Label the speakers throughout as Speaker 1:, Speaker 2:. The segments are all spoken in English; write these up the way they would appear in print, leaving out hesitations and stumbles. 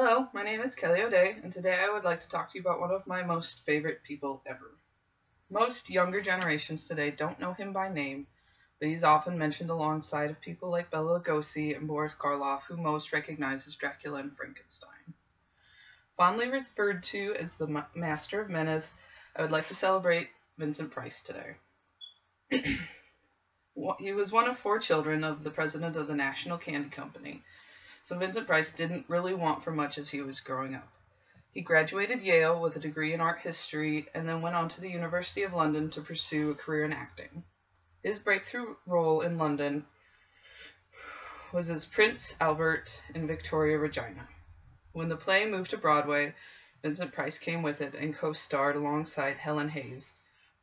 Speaker 1: Hello, my name is Kelly ODea, and today I would like to talk to you about one of my most favorite people ever. Most younger generations today don't know him by name, but he's often mentioned alongside of people like Bela Lugosi and Boris Karloff, who most recognize as Dracula and Frankenstein. Fondly referred to as the Master of Menace, I would like to celebrate Vincent Price today. He was one of 4 children of the president of the National Candy Company, so Vincent Price didn't really want for much as he was growing up. He graduated Yale with a degree in art history and then went on to the University of London to pursue a career in acting. His breakthrough role in London was as Prince Albert in Victoria Regina. When the play moved to Broadway, Vincent Price came with it and co-starred alongside Helen Hayes,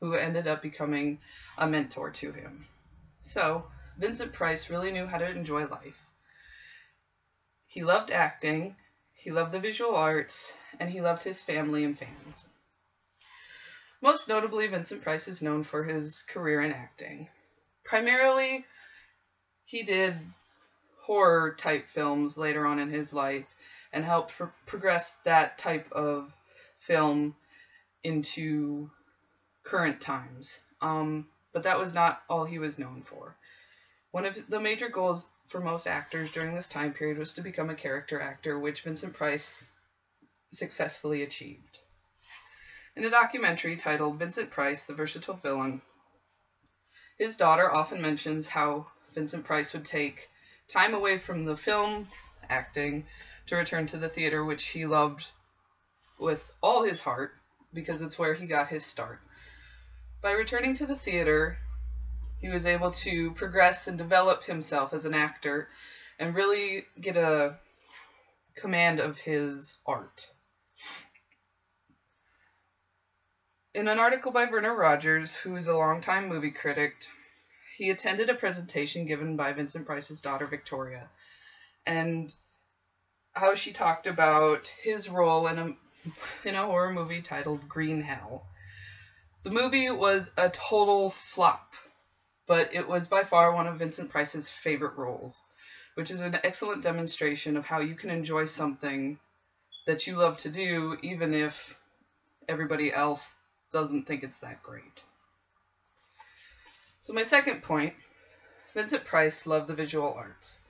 Speaker 1: who ended up becoming a mentor to him. So, Vincent Price really knew how to enjoy life. He loved acting, he loved the visual arts, and he loved his family and fans. Most notably, Vincent Price is known for his career in acting. Primarily, he did horror-type films later on in his life and helped progress that type of film into current times. But that was not all he was known for. One of the major goals for most actors during this time period was to become a character actor, which Vincent Price successfully achieved. In a documentary titled Vincent Price, the Versatile Villain, his daughter often mentions how Vincent Price would take time away from the film acting to return to the theater, which he loved with all his heart because it's where he got his start. By returning to the theater, he was able to progress and develop himself as an actor and really get a command of his art. In an article by Werner Rogers, who is a longtime movie critic, he attended a presentation given by Vincent Price's daughter, Victoria, and how she talked about his role in a horror movie titled Green Hell. The movie was a total flop, but it was by far one of Vincent Price's favorite roles, which is an excellent demonstration of how you can enjoy something that you love to do, even if everybody else doesn't think it's that great. So my second point, Vincent Price loved the visual arts.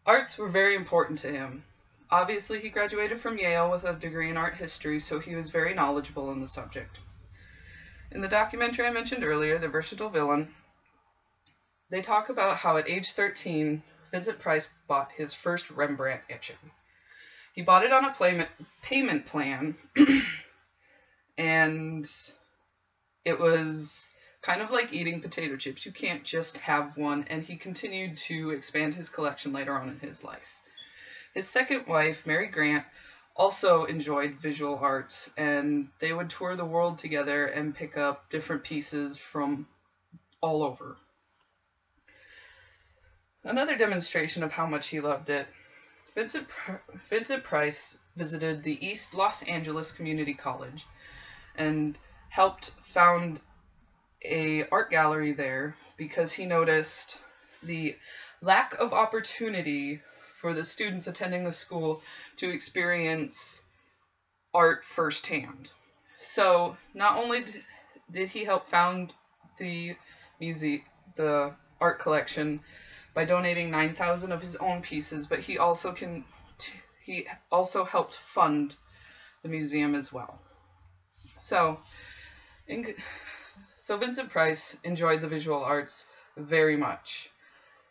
Speaker 1: Arts were very important to him. Obviously, he graduated from Yale with a degree in art history, so he was very knowledgeable in the subject. In the documentary I mentioned earlier, The Versatile Villain, they talk about how at age 13, Vincent Price bought his first Rembrandt etching. He bought it on a payment plan, and it was kind of like eating potato chips. You can't just have one, and he continued to expand his collection later on in his life. His second wife, Mary Grant, also enjoyed visual arts, and they would tour the world together and pick up different pieces from all over. Another demonstration of how much he loved it, Vincent Price visited the East Los Angeles Community College and helped found an art gallery there because he noticed the lack of opportunity for the students attending the school to experience art firsthand. So not only did he help found the art collection by donating 9,000 of his own pieces, but he also helped fund the museum as well. So Vincent Price enjoyed the visual arts very much.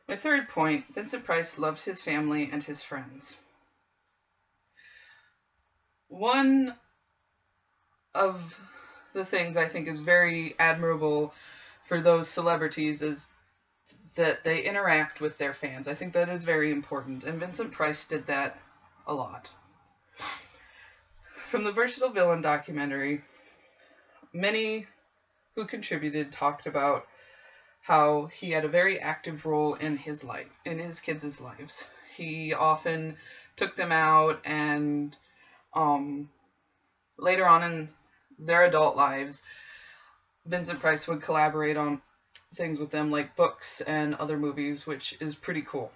Speaker 1: My third point, Vincent Price loved his family and his friends. One of the things I think is very admirable for those celebrities is that they interact with their fans. I think that is very important, and Vincent Price did that a lot. From the Versatile Villain documentary, many who contributed talked about how he had a very active role in his life, in his kids' lives. He often took them out, and later on in their adult lives, Vincent Price would collaborate on things with them like books and other movies, which is pretty cool.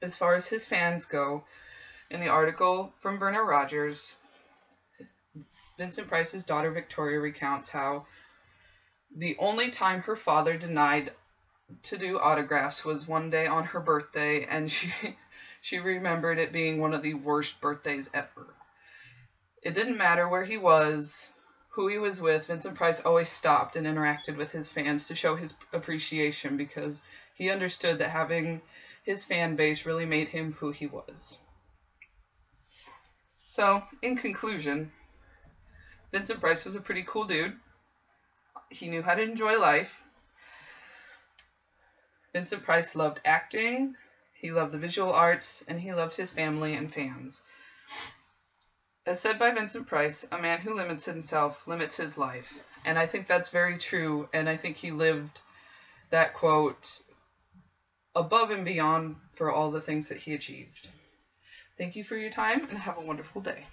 Speaker 1: As far as his fans go, In the article from Verna Rogers, Vincent Price's daughter Victoria recounts how the only time her father denied to do autographs was one day on her birthday, and she remembered it being one of the worst birthdays ever. It didn't matter where he was, who he was with, Vincent Price always stopped and interacted with his fans to show his appreciation, because he understood that having his fan base really made him who he was. So, in conclusion, Vincent Price was a pretty cool dude. He knew how to enjoy life. Vincent Price loved acting, he loved the visual arts, and he loved his family and fans. As said by Vincent Price, a man who limits himself limits his life. And I think that's very true, and I think he lived that quote above and beyond for all the things that he achieved. Thank you for your time, and have a wonderful day.